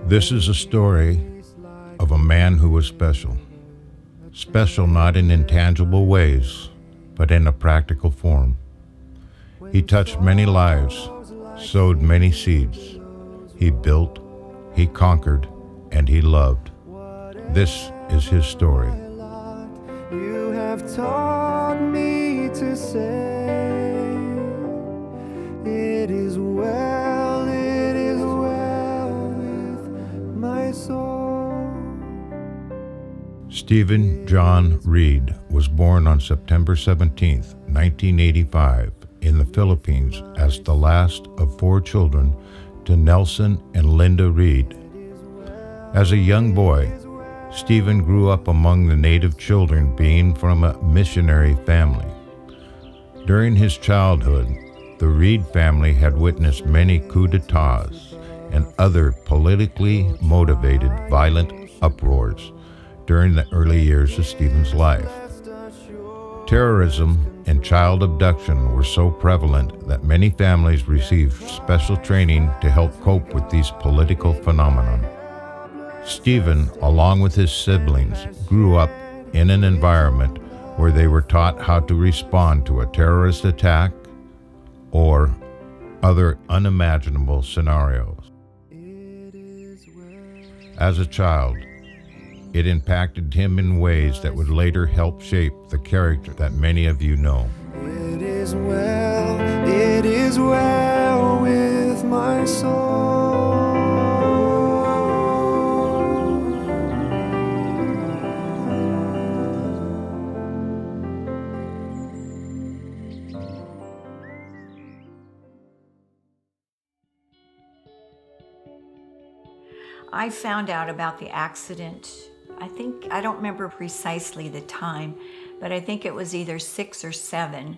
This is a story of a man who was special. Special not in intangible ways, but in a practical form. He touched many lives, sowed many seeds. He built, he conquered, and he loved. This is his story. You have taught me to say, it is well with my soul. Stephen John Reed was born on September 17, 1985, in the Philippines as the last of 4 children to Nelson and Linda Reed. As a young boy, Stephen grew up among the native children, being from a missionary family. During his childhood, the Reed family had witnessed many coups d'etats and other politically motivated violent uproars during the early years of Stephen's life. Terrorism and child abduction were so prevalent that many families received special training to help cope with these political phenomena. Stephen, along with his siblings, grew up in an environment where they were taught how to respond to a terrorist attack or other unimaginable scenarios. As a child, it impacted him in ways that would later help shape the character that many of you know. It is well with my soul. I found out about the accident, I don't remember precisely the time, but I think it was either 6 or 7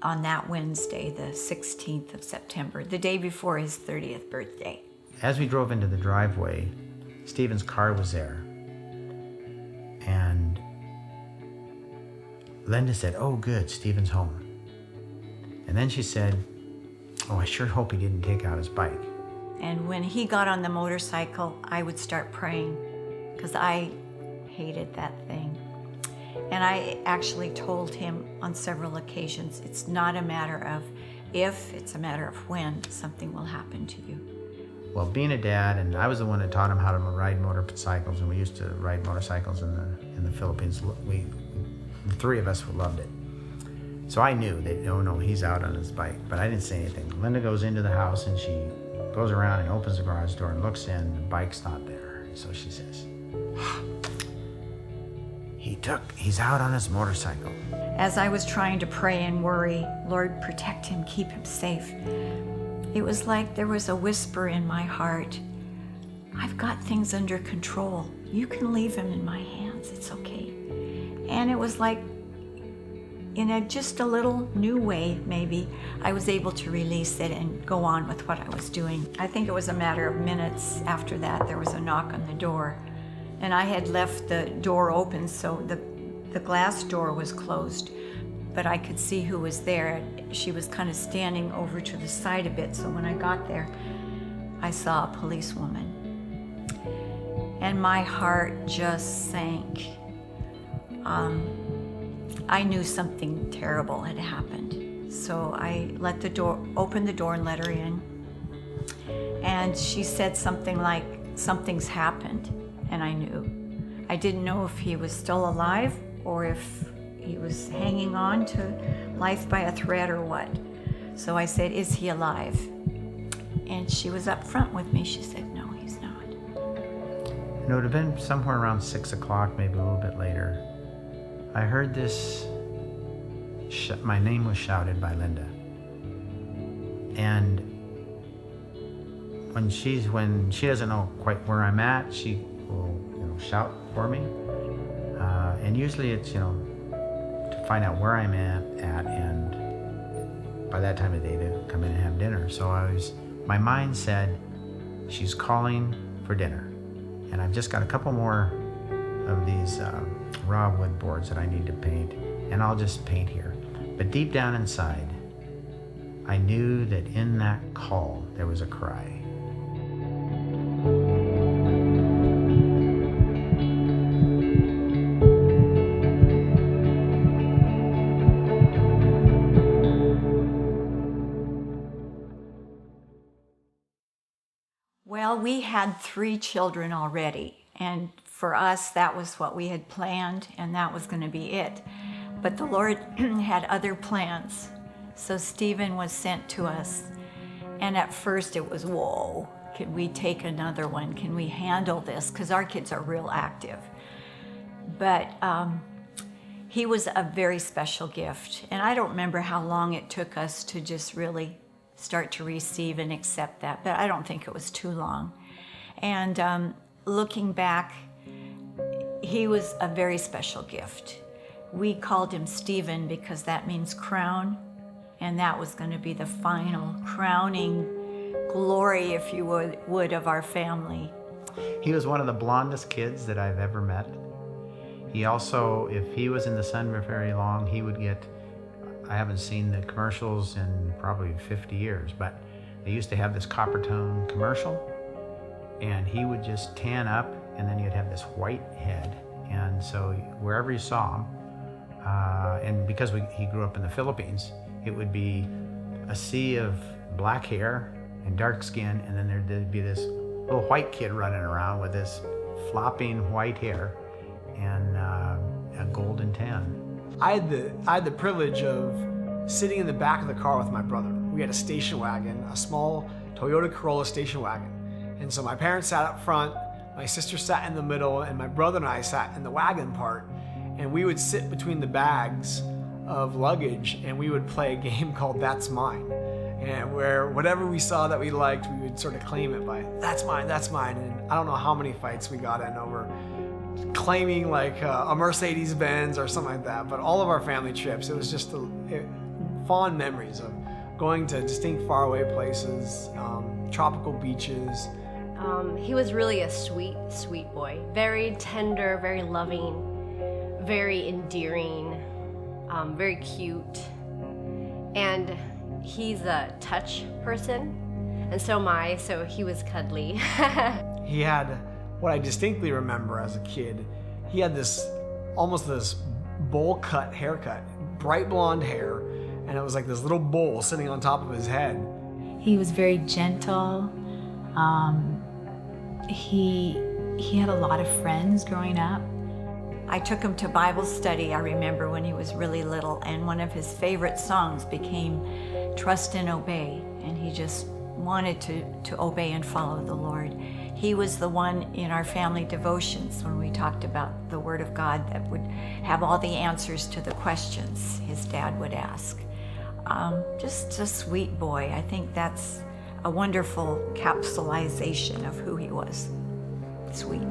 on that Wednesday, the 16th of September, the day before his 30th birthday. As we drove into the driveway, Stephen's car was there. And Linda said, "Oh, good, Stephen's home." And then she said, "Oh, I sure hope he didn't take out his bike." And when he got on the motorcycle, I would start praying because I hated that thing. And I actually told him on several occasions, it's not a matter of if, it's a matter of when something will happen to you. Well, being a dad, and I was the one that taught him how to ride motorcycles, and we used to ride motorcycles in the Philippines. The 3 of us loved it. So I knew that, oh no, he's out on his bike, but I didn't say anything. Linda goes into the house and she goes around and opens the garage door and looks in, the bike's not there. So she says, he's out on his motorcycle. As I was trying to pray and worry, Lord, protect him, keep him safe, it was like there was a whisper in my heart, I've got things under control. You can leave him in my hands, it's okay. And it was like, in just a little new way, maybe, I was able to release it and go on with what I was doing. I think it was a matter of minutes after that, there was a knock on the door. And I had left the door open, so the glass door was closed, but I could see who was there. She was kind of standing over to the side a bit, so when I got there, I saw a policewoman. And my heart just sank. I knew something terrible had happened. So I opened the door and let her in. And she said something like, something's happened. And I knew. I didn't know if he was still alive or if he was hanging on to life by a thread or what. So I said, is he alive? And she was up front with me. She said, no, he's not. It would have been somewhere around 6 o'clock, maybe a little bit later. I heard this, my name was shouted by Linda. And when she doesn't know quite where I'm at, she will shout for me. And usually it's, to find out where I'm at, and by that time of day to come in and have dinner. So my mind said, she's calling for dinner. And I've just got a couple more of these raw wood boards that I need to paint, and I'll just paint here. But deep down inside, I knew that in that call there was a cry. Well, we had 3 children already, and for us, that was what we had planned, and that was going to be it. But the Lord had other plans, so Stephen was sent to us. And at first it was, whoa, can we take another one? Can we handle this? Because our kids are real active. But he was a very special gift. And I don't remember how long it took us to just really start to receive and accept that, but I don't think it was too long. And looking back, he was a very special gift. We called him Stephen because that means crown, and that was going to be the final crowning glory, if you would, of our family. He was one of the blondest kids that I've ever met. He also, if he was in the sun for very long, he would get, I haven't seen the commercials in probably 50 years, but they used to have this copper tone commercial, and he would just tan up, and then he'd have this white head. And so wherever you saw him, and because he grew up in the Philippines, it would be a sea of black hair and dark skin, and then there'd be this little white kid running around with this flopping white hair and a golden tan. I had the privilege of sitting in the back of the car with my brother. We had a station wagon, a small Toyota Corolla station wagon. And so my parents sat up front, my sister sat in the middle, and my brother and I sat in the wagon part. And we would sit between the bags of luggage, and we would play a game called That's Mine. And where whatever we saw that we liked, we would sort of claim it by, that's mine, that's mine. And I don't know how many fights we got in over claiming like a Mercedes-Benz or something like that. But all of our family trips, it was just fond memories of going to distinct faraway places, tropical beaches. He was really a sweet, sweet boy. Very tender, very loving, very endearing, very cute. And he's a touch person, and so am I, so he was cuddly. He had what I distinctly remember as a kid. He had almost this bowl cut haircut, bright blonde hair, and it was like this little bowl sitting on top of his head. He was very gentle. He had a lot of friends growing up. I took him to Bible study, I remember, when he was really little, and one of his favorite songs became Trust and Obey, and he just wanted to obey and follow the Lord. He was the one in our family devotions when we talked about the Word of God that would have all the answers to the questions his dad would ask. Just a sweet boy. I think that's a wonderful capsulization of who he was. Sweet.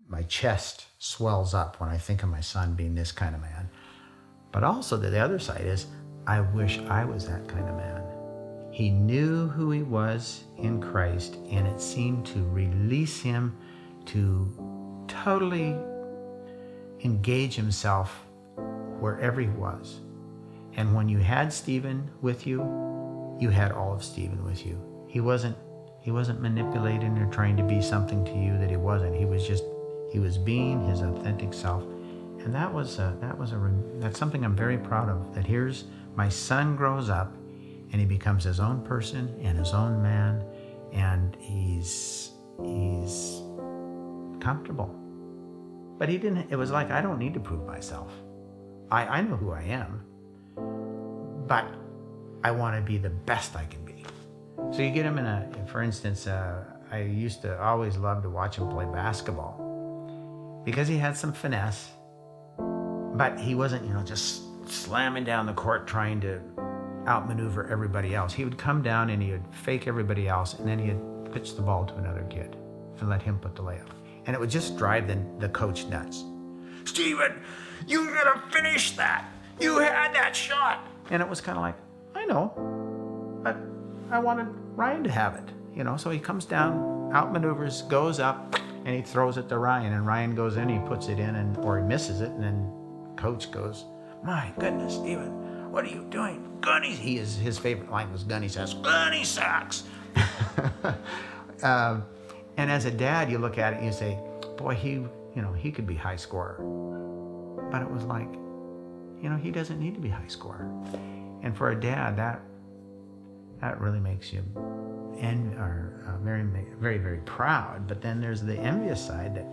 My chest swells up when I think of my son being this kind of man. But also the other side is, I wish I was that kind of man. He knew who he was in Christ, and it seemed to release him to totally engage himself wherever he was. And when you had Stephen with you, you had all of Stephen with you. He wasn't manipulating or trying to be something to you that he wasn't. He was being his authentic self. And that's something I'm very proud of, that here's my son grows up and he becomes his own person and his own man, and he's comfortable. But it was like, I don't need to prove myself. I know who I am, but I want to be the best I can be. So you get him for instance, I used to always love to watch him play basketball because he had some finesse, but he wasn't, just slamming down the court trying to outmaneuver everybody else. He would come down and he would fake everybody else, and then he'd pitch the ball to another kid and let him put the layup. And it would just drive the coach nuts. Steven, you gotta finish that. You had that shot. And it was kind of like, I know, but I wanted Ryan to have it, So he comes down, outmaneuvers, goes up, and he throws it to Ryan, and Ryan goes in, he puts it in, or he misses it, and then coach goes, my goodness, Stephen, what are you doing? Gunny, his favorite line was gunny sacks. Gunny sacks. And as a dad, you look at it and you say, boy, he could be high scorer. But it was like, he doesn't need to be high scorer. And for a dad, that really makes you very, very, very proud. But then there's the envious side that,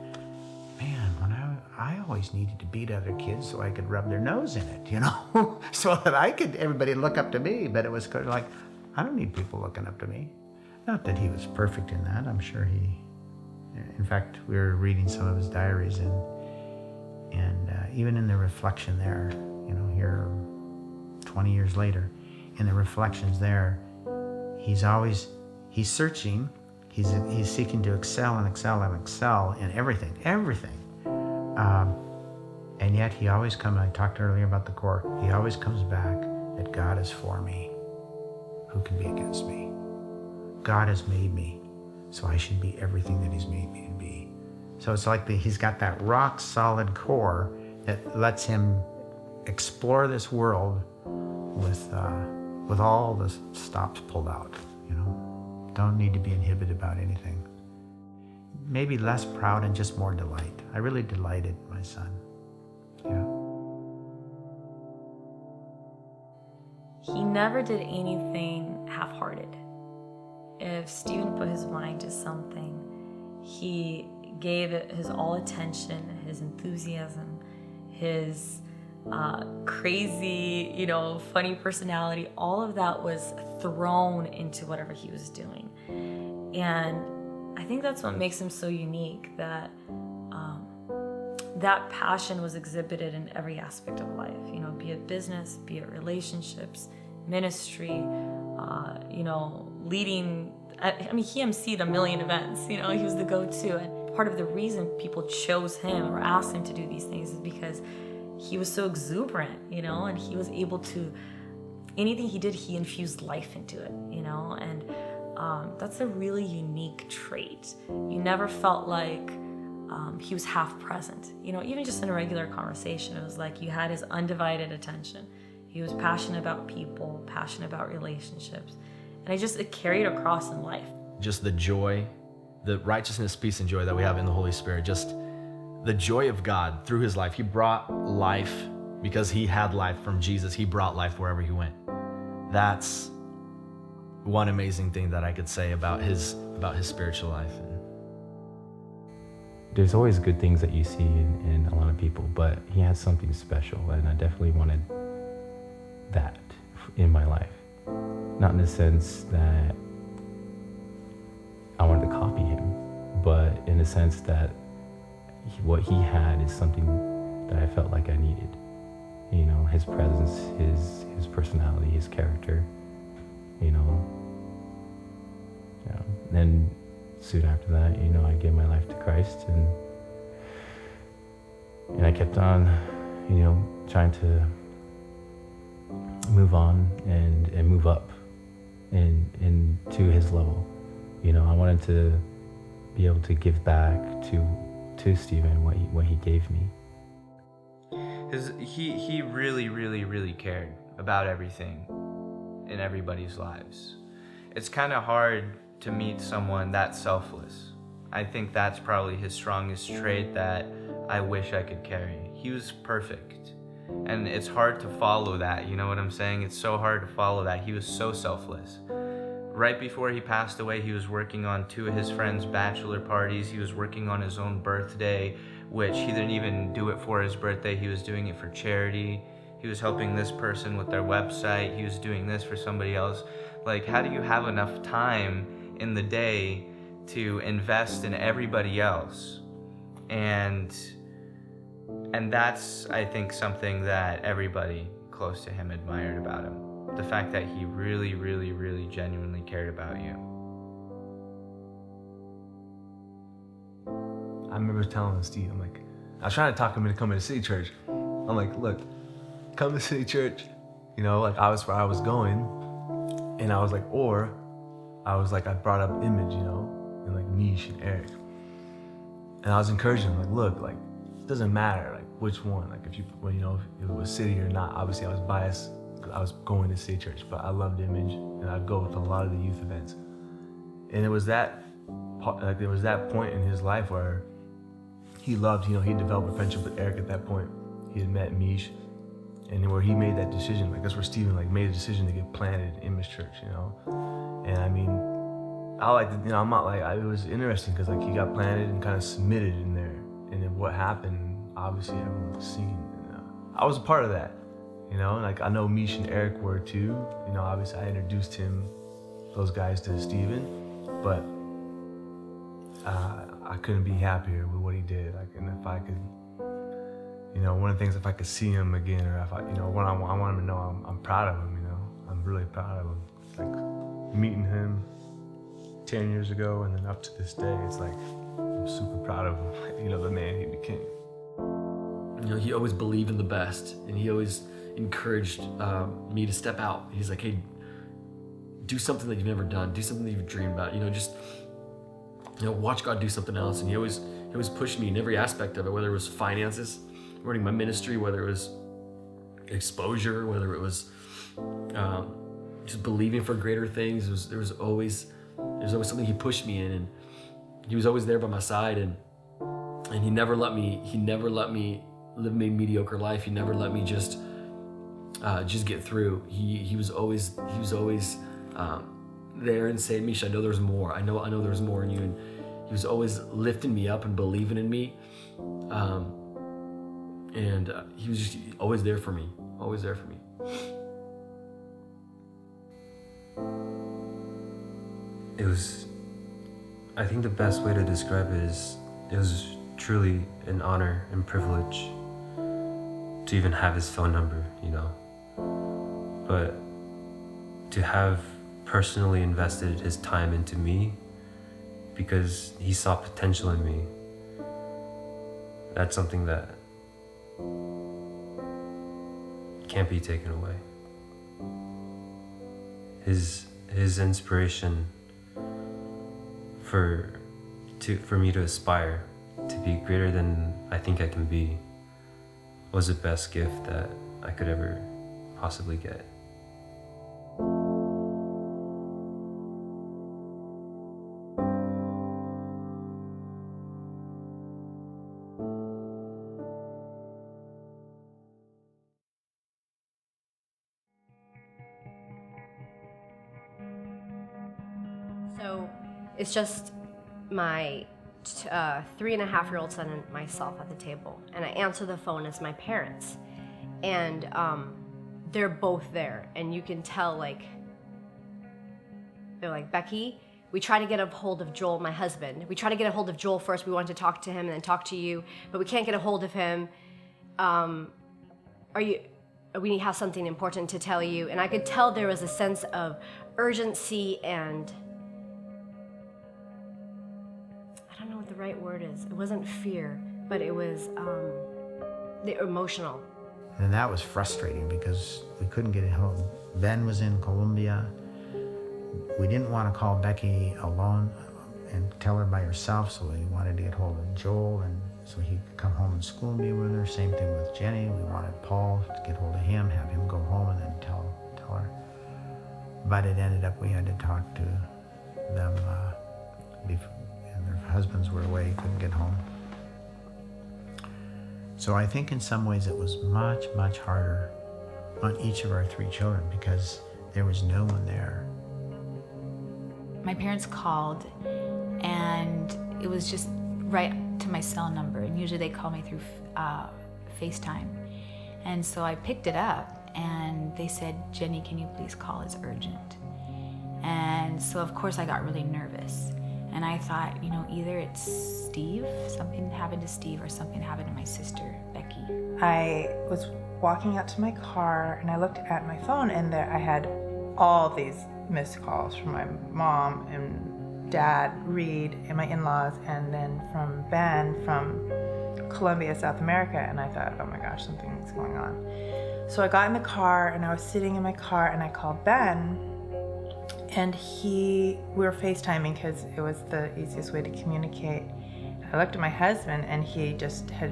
man, when I always needed to beat other kids so I could rub their nose in it, so that everybody look up to me. But it was kind of like, I don't need people looking up to me. Not that he was perfect in that. I'm sure in fact, we were reading some of his diaries, and even in the reflection there, here 20 years later, in the reflections there, he's searching, he's seeking to excel and excel and excel in everything. And yet he always comes, I talked earlier about the core, he always comes back that God is for me. Who can be against me? God has made me, so I should be everything that he's made me to be. So it's like he's got that rock solid core that lets him explore this world with all the stops pulled out, Don't need to be inhibited about anything. Maybe less proud and just more delight. I really delighted my son. Yeah. He never did anything half-hearted. If Stephen put his mind to something, he gave it his all attention, his enthusiasm, his crazy, funny personality. All of that was thrown into whatever he was doing. And I think that's what makes him so unique, that that passion was exhibited in every aspect of life, be it business, be it relationships, ministry, leading. He emceed a million events, he was the go-to. And part of the reason people chose him or asked him to do these things is because he was so exuberant, and he was able to, anything he did, he infused life into it, and that's a really unique trait. You never felt like he was half present, even just in a regular conversation. It was like you had his undivided attention. He was passionate about people, passionate about relationships, and it carried across in life. Just the joy, the righteousness, peace, and joy that we have in the Holy Spirit, just the joy of God through his life. He brought life because he had life from Jesus. He brought life wherever he went. That's one amazing thing that I could say about his spiritual life. There's always good things that you see in a lot of people, but he has something special, and I definitely wanted that in my life. Not in the sense that I wanted to copy him, but in the sense that what he had is something that I felt like I needed. His presence, his personality, his character, Then soon after that, I gave my life to Christ, and I kept on, trying to move on and move up into his level. I wanted to be able to give back to Stephen what he gave me. He really, really, really cared about everything in everybody's lives. It's kind of hard to meet someone that selfless. I think that's probably his strongest trait that I wish I could carry. He was perfect. And it's hard to follow that, you know what I'm saying? It's so hard to follow that. He was so selfless. Right before he passed away, he was working on 2 of his friends' bachelor parties. He was working on his own birthday, which he didn't even do it for his birthday. He was doing it for charity. He was helping this person with their website. He was doing this for somebody else. Like, how do you have enough time in the day to invest in everybody else? And that's, I think, something that everybody close to him admired about him. The fact that he really, really, really genuinely cared about you. I remember telling Steve, I was trying to talk him into coming to City Church. I'm like, look, come to City Church. I was where I was going. And I was like, I brought up Image, and Mish and Eric. And I was encouraging him, look, it doesn't matter, which one, like if it was city or not. Obviously I was biased because I was going to City Church, but I loved Image and I'd go with a lot of the youth events. And there was that point in his life where he loved, he developed a friendship with Eric at that point. He had met Mish, and where he made that decision, like that's where Stephen made a decision to get planted in Image Church, And I mean, I'm not it was interesting because he got planted and kind of submitted in there. And then what happened, obviously everyone was singing. And, I was a part of that, I know Mish and Eric were too. Obviously I introduced those guys to Stephen, but I couldn't be happier with what he did. And if I could, one of the things, if I could see him again, or if I want him to know I'm proud of him. I'm really proud of him. Meeting him 10 years ago and then up to this day, it's I'm super proud of him. The man he became. He always believed in the best, and he always encouraged me to step out. He's like, hey, do something that you've never done. Do something that you've dreamed about. Just watch God do something else. And he always pushed me in every aspect of it, whether it was finances, running my ministry, whether it was exposure, whether it was just believing for greater things. There was always something he pushed me in, and he was always there by my side, and he never let me live a mediocre life. He never let me just get through. He was always there and saying, Misha, I know there's more. I know there's more in you. And he was always lifting me up and believing in me. And he was just always there for me. Always there for me. I think the best way to describe it is, it was truly an honor and privilege to even have his phone number, But to have personally invested his time into me because he saw potential in me, that's something that can't be taken away. His inspiration for me to aspire to be greater than I think I can be was the best gift that I could ever possibly get. So it's just my 3.5-year-old son and myself at the table, and I answer the phone as my parents, and they're both there, and you can tell they're like, Becky, we try to get a hold of Joel, my husband. We try to get a hold of Joel first. We wanted to talk to him and then talk to you, but we can't get a hold of him. We have something important to tell you. And I could tell there was a sense of urgency and I don't know what the right word is. It wasn't fear, but it was emotional. And that was frustrating because we couldn't get home. Ben was in Colombia. We didn't want to call Becky alone and tell her by herself, so we wanted to get hold of Joel, and so he could come home and school me with her. Same thing with Jenny. We wanted Paul to get hold of him, have him go home, and then tell her. But it ended up we had to talk to them before, and their husbands were away, couldn't get home. So I think in some ways it was much, much harder on each of our 3 children because there was no one there. My parents called, and it was just right to my cell number, and usually they call me through FaceTime. And so I picked it up, and they said, Jenny, can you please call? It's urgent. And so of course I got really nervous. And I thought, either it's Steve, something happened to Steve, or something happened to my sister, Becky. I was walking out to my car, and I looked at my phone, and there I had all these missed calls from my mom and dad, Reed, and my in-laws, and then from Ben from Colombia, South America. And I thought, oh my gosh, something's going on. So I got in the car, and I was sitting in my car, and I called Ben, and we were FaceTiming because it was the easiest way to communicate. I looked at my husband, and he just had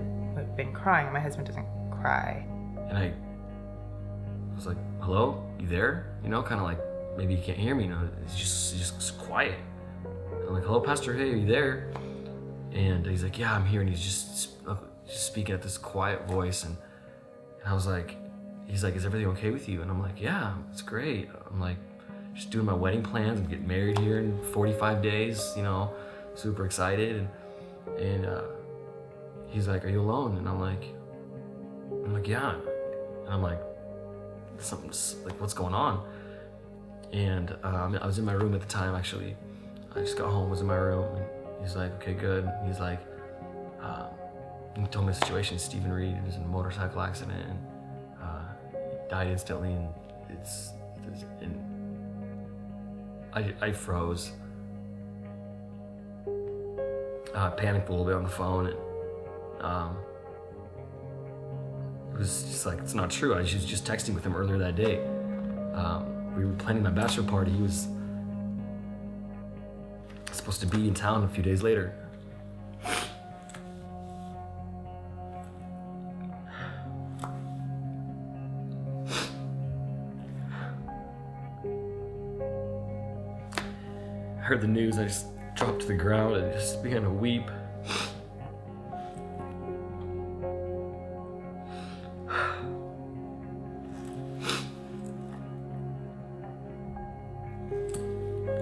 been crying, and my husband doesn't cry. And I was like, hello, you there? You know, kind of like, maybe you can't hear me. You know, it's just quiet. I'm like, hello, Pastor, hey, are you there? And he's like, yeah, I'm here. And he's just speaking at this quiet voice. And I was like, he's like, is everything okay with you? And I'm like, yeah, it's great. I'm like, just doing my wedding plans. I'm getting married here in 45 days, you know, super excited. And he's like, are you alone? And I'm like, yeah. And I'm like, something's like, what's going on? And I was in my room at the time, actually. I just got home, was in my room, and he's like, okay, good. He's like, he told me the situation. Stephen Reed was in a motorcycle accident, and he died instantly, and I froze. I panicked a little bit on the phone, and it was just like, it's not true. I was just texting with him earlier that day. We were planning my bachelor party. He was supposed to be in town a few days later. I heard the news. I just dropped to the ground and just began to weep.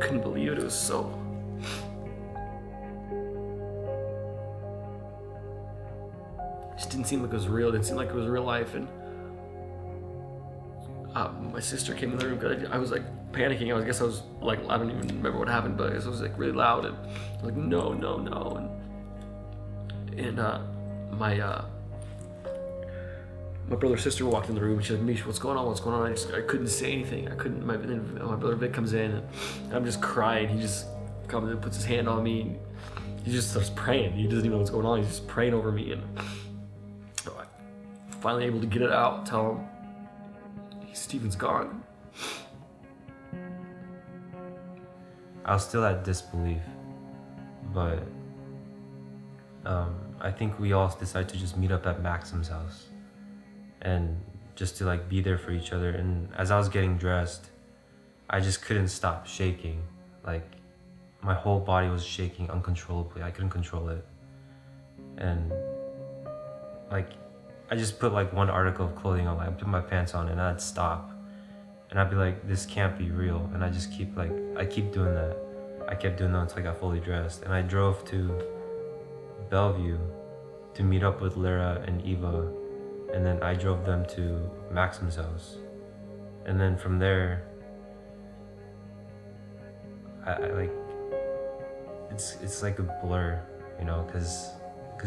Couldn't believe it. It was so... It just didn't seem like it was real. It didn't seem like it was real life. And my sister came in the room. I was like panicking. I guess I was like, I don't even remember what happened, but I guess I was like really loud and like, no. And my brother's sister walked in the room and she's like, Mish, what's going on? I couldn't say anything. My brother Vic comes in and I'm just crying. He just comes and puts his hand on me. And he just starts praying. He doesn't even know what's going on. He's just praying over me. And so I'm finally able to get it out, tell him Stephen's gone. I was still at disbelief, but I think we all decided to just meet up at Maxim's house and just to like be there for each other. And as I was getting dressed, I just couldn't stop shaking. Like my whole body was shaking uncontrollably. I couldn't control it. And like I just put like one article of clothing on, like I put my pants on and I'd stop. And I'd be like, this can't be real. And I just keep doing that. I kept doing that until I got fully dressed. And I drove to Bellevue to meet up with Lyra and Eva. And then I drove them to Maxim's house. And then from there, I like, it's like a blur, you know, cause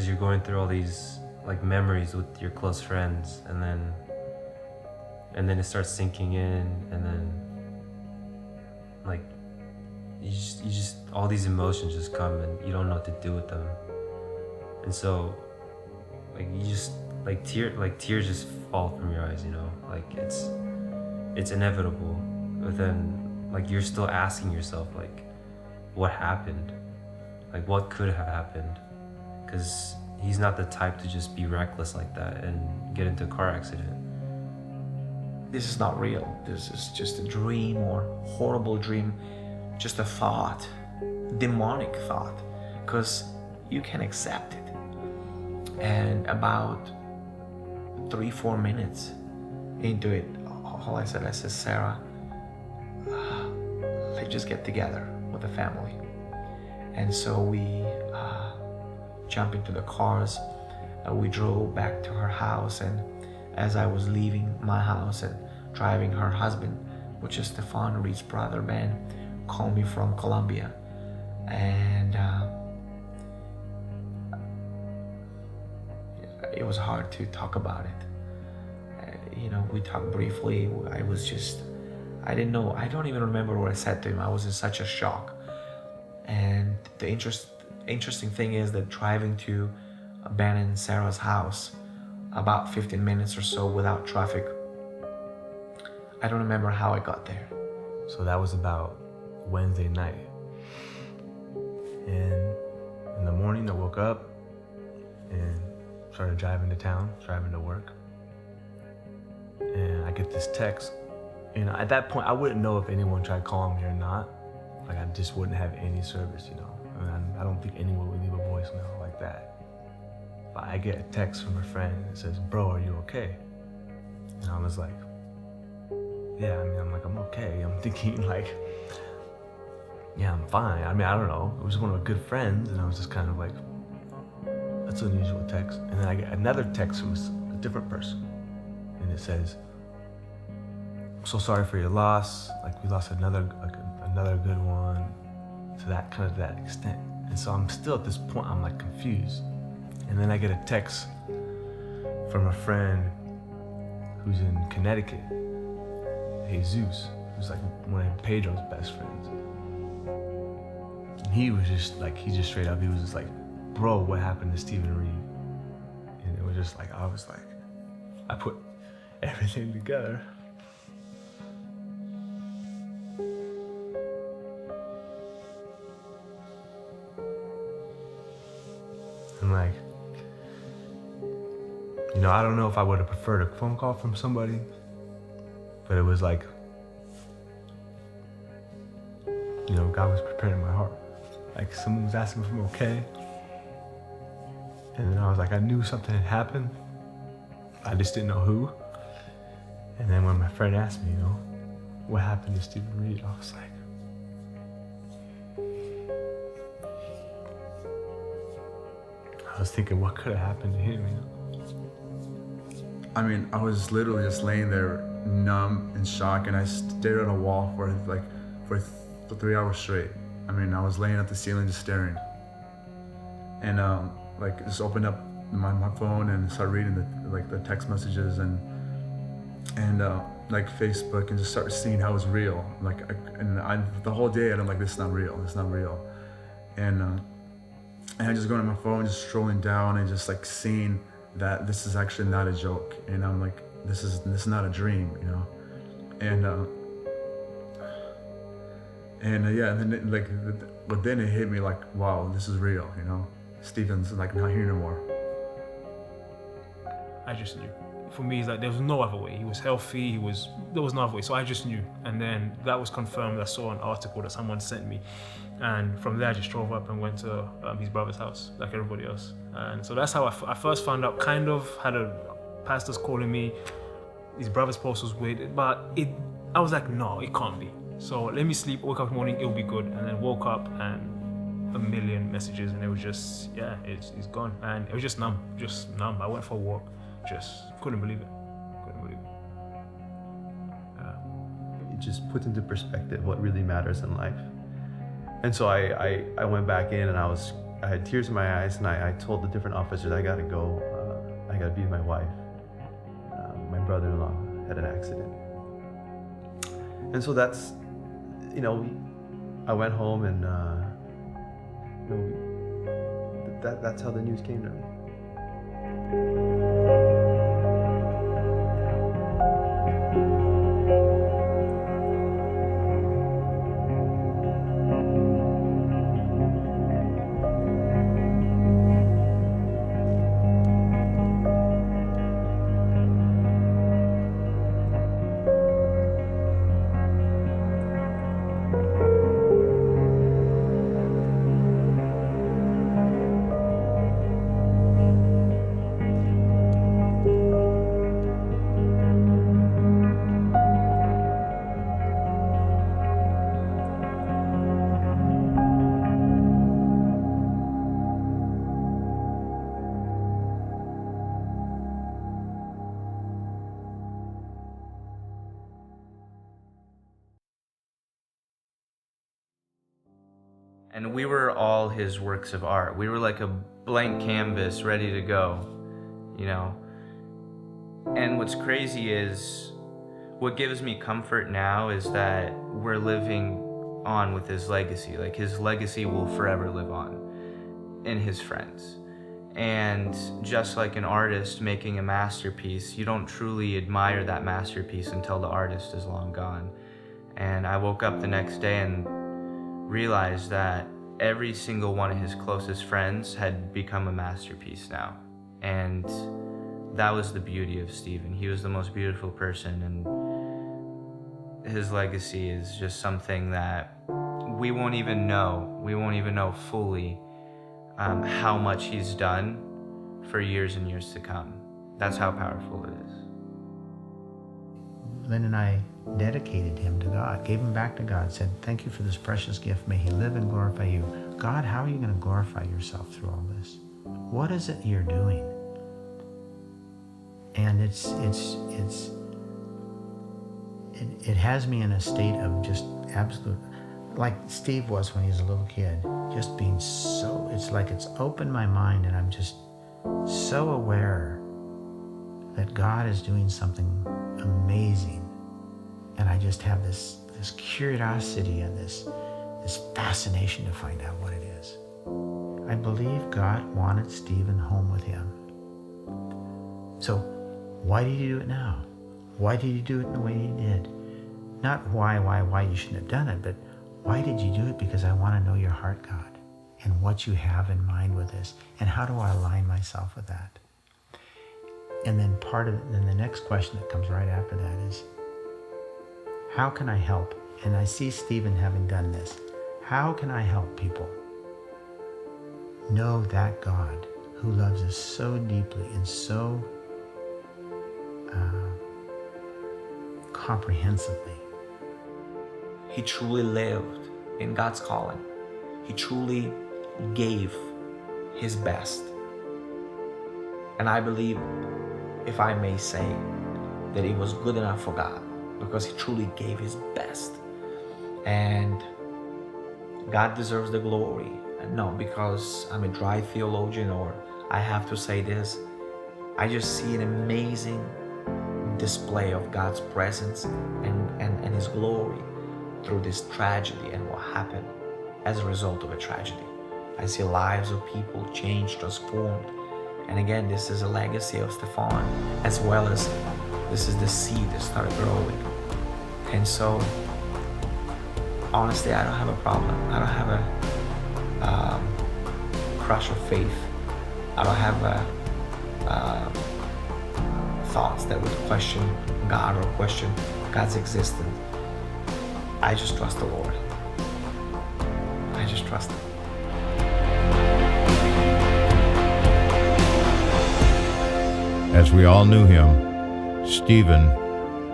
you're going through all these like memories with your close friends, and then it starts sinking in, and then like you just all these emotions just come and you don't know what to do with them. And so like you just tears just fall from your eyes, you know, like it's inevitable. But then like you're still asking yourself like, what happened? Like what could have happened? Because he's not the type to just be reckless like that and get into a car accident. This is not real. This is just a dream or horrible dream, just a thought, demonic thought, because you can accept it. And about 3-4 minutes into it, all I said, Sarah, let's just get together with the family. And so we jumped into the cars. We drove back to her house, and as I was leaving my house and driving, her husband, which is Stefan Reed's brother, Ben, called me from Colombia. And it was hard to talk about it. You know, we talked briefly. I didn't know. I don't even remember what I said to him. I was in such a shock. And the interesting thing is that driving to Ben and Sarah's house, about 15 minutes or so without traffic, I don't remember how I got there. So that was about Wednesday night. And in the morning I woke up and started driving to town, driving to work. And I get this text. And at that point, I wouldn't know if anyone tried calling me or not. Like, I just wouldn't have any service, you know. And I don't think anyone would leave a voicemail like that. But I get a text from a friend that says, "Bro, are you okay?" And I was like, yeah, I mean, I'm okay. I'm thinking like, yeah, I'm fine. I mean, I don't know. It was one of my good friends, and I was just kind of like, that's an unusual text. And then I get another text from a different person, and it says, "I'm so sorry for your loss. Like, we lost another good one." To that extent. And so I'm still at this point, I'm like confused. And then I get a text from a friend who's in Connecticut, Jesus, who's like one of Pedro's best friends. And he was just like, he just straight up, he was just like, "Bro, what happened to Stephen Reed?" And it was just like, I put everything together. And like, you know, I don't know if I would have preferred a phone call from somebody, but it was like, you know, God was preparing my heart. Like, someone was asking if I'm okay. And then I was like, I knew something had happened. I just didn't know who. And then when my friend asked me, you know, what happened to Stephen Reed, I was like, I was thinking, what could have happened to him, you know? I mean, I was literally just laying there numb in shock, and I stared at a wall for 3 hours straight. I mean, I was laying at the ceiling just staring. And like, just opened up my phone and started reading the text messages and like Facebook, and just started seeing how it was real. Like, the whole day I'm like, this is not real, this is not real. And I just going on my phone, just scrolling down and just like seeing that this is actually not a joke. And I'm like, this is not a dream, you know? And yeah, and then but then it hit me like, wow, this is real, you know? Stephen's like not here anymore. I just knew. For me, it's like there was no other way. He was healthy, there was no other way. So I just knew. And then that was confirmed. I saw an article that someone sent me. And from there, I just drove up and went to his brother's house, like everybody else. And so that's how I first found out, kind of had a pastor's calling me. His brother's post was weird, but I was like, no, it can't be. So let me sleep, wake up in the morning, it'll be good. And then woke up and a million messages, and it was just, yeah, it's gone. And it was just numb. I went for a walk, just couldn't believe it. It just puts into perspective what really matters in life. And so I went back in, and I had tears in my eyes, and I told the different officers, I gotta go, I gotta be with my wife. My brother-in-law had an accident. And so that's, you know, I went home, and you know, that's how the news came to me. And we were all his works of art. We were like a blank canvas ready to go, you know? And what's crazy is, what gives me comfort now is that we're living on with his legacy. Like, his legacy will forever live on in his friends. And just like an artist making a masterpiece, you don't truly admire that masterpiece until the artist is long gone. And I woke up the next day and realized that every single one of his closest friends had become a masterpiece now. And that was the beauty of Stephen. He was the most beautiful person, and his legacy is just something that we won't even know fully how much he's done for years and years to come. That's how powerful it is. Lynn and I dedicated him to God, gave him back to God, said, thank you for this precious gift. May he live and glorify you. God, how are you going to glorify yourself through all this? What is it you're doing? And it has me in a state of just absolute, like Steve was when he was a little kid, just being so, it's like it's opened my mind, and I'm just so aware that God is doing something amazing. And I just have this curiosity and this fascination to find out what it is. I believe God wanted Stephen home with him. So why did he do it now? Why did he do it in the way he did? Not why you shouldn't have done it, but why did you do it? Because I want to know your heart, God, and what you have in mind with this, and how do I align myself with that? And then then the next question that comes right after that is, how can I help? And I see Stephen having done this. How can I help people know that God who loves us so deeply and so comprehensively? He truly lived in God's calling. He truly gave his best. And I believe, if I may say, that it was good enough for God, because he truly gave his best. And God deserves the glory. And not because I'm a dry theologian or I have to say this. I just see an amazing display of God's presence and his glory through this tragedy and what happened as a result of a tragedy. I see lives of people changed, transformed. And again, this is a legacy of Stefan, as well as this is the seed that started growing. And so, honestly, I don't have a problem. I don't have a crush of faith. I don't have thoughts that would question God or question God's existence. I just trust the Lord. I just trust him. As we all knew him, Stephen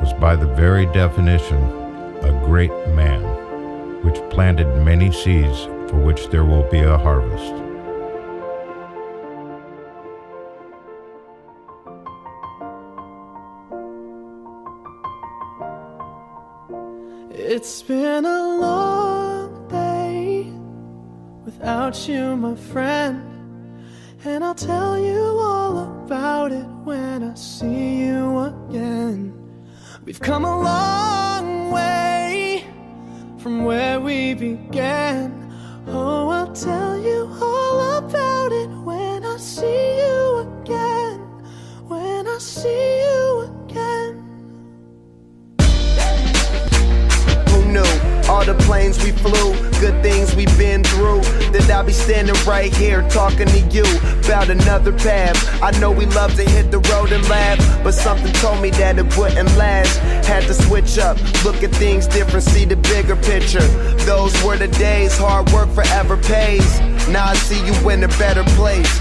was by the very definition a great man, which planted many seeds for which there will be a harvest. It's been a long day without you, my friend, and I'll tell you all about it when I see you again. We've come a long way from where we began. Oh, I'll tell you all about it when I see you again. When I see you again. Who knew? All the planes we flew, good things we've been through, that I'll be standing right here talking to you about another path. I know we love to hit the road and laugh, but something told me that it wouldn't last. Had to switch up, look at things different, see the bigger picture. Those were the days, hard work forever pays. Now I see you in a better place.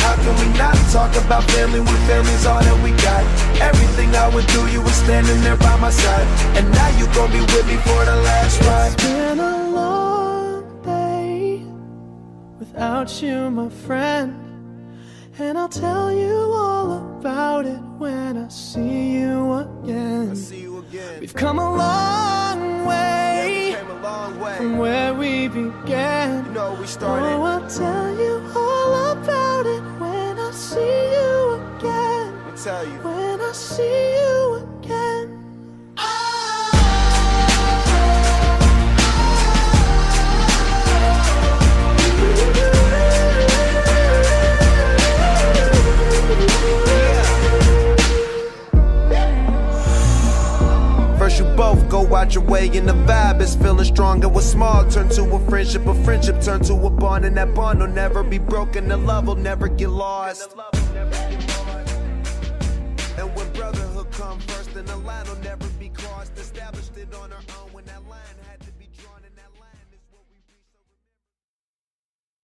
How can we not talk about family when family's all that we got? Everything I would do, you were standing there by my side, and now you gon' be with me for the last ride. It's been a long day without you, my friend, and I'll tell you all about it when I see you again. We've come a long way, from where we began. Oh, I'll tell you all about it when I see you again. When I see you again. First you both go out your way, and the vibe is feeling stronger. What's small turn to a friendship turn to a bond, and that bond will never be broken. The love will never get lost.